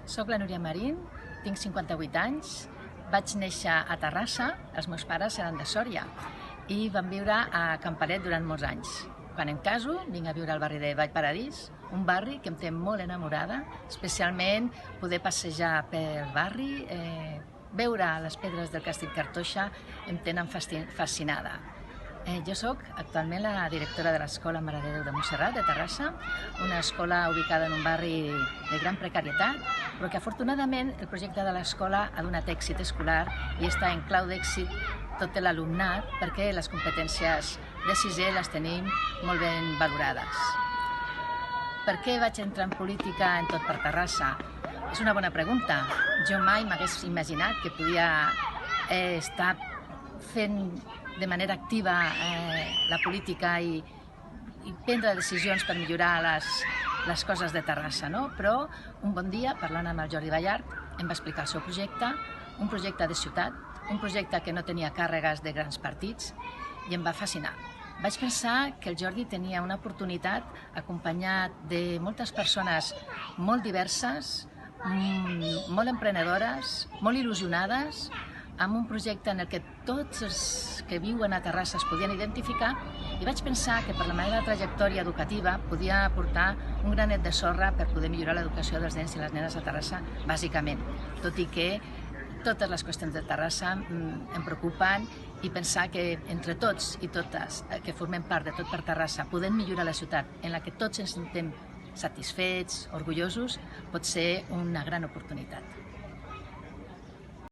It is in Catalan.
Soc la Núria Marín, tinc 58 anys, vaig néixer a Terrassa, els meus pares eren de Sòria i vam viure a Campanet durant molts anys. Quan em caso, vinc a viure al barri de Vallparadís, un barri que em té molt enamorada, especialment poder passejar pel barri, veure les pedres del Castell Cartoixa em tenen fascinada. Jo soc actualment la directora de l'Escola Mare de Déu de Montserrat de Terrassa, una escola ubicada en un barri de gran precarietat, però que afortunadament el projecte de l'escola ha donat èxit escolar i està en clau d'èxit tot l'alumnat perquè les competències de sisè les tenim molt ben valorades. Per què vaig entrar en política en tot per Terrassa? És una bona pregunta. Jo mai m'hagués imaginat que podia estar fent de manera activa la política i prendre decisions per millorar les coses de Terrassa, no? Però un bon dia, parlant amb el Jordi Ballart, em va explicar el seu projecte, un projecte de ciutat, un projecte que no tenia càrregues de grans partits, i em va fascinar. Vaig pensar que el Jordi tenia una oportunitat acompanyat de moltes persones molt diverses, molt emprenedores, molt il·lusionades, amb un projecte en el que tots els que viuen a Terrassa es podien identificar, i vaig pensar que per la meva trajectòria educativa podia aportar un granet de sorra per poder millorar l'educació dels nens i les nenes a Terrassa, bàsicament, tot i que totes les qüestions de Terrassa em preocupen, i pensar que entre tots i totes que formem part de Tot per Terrassa podem millorar la ciutat en la que tots ens sentem satisfets, orgullosos, pot ser una gran oportunitat.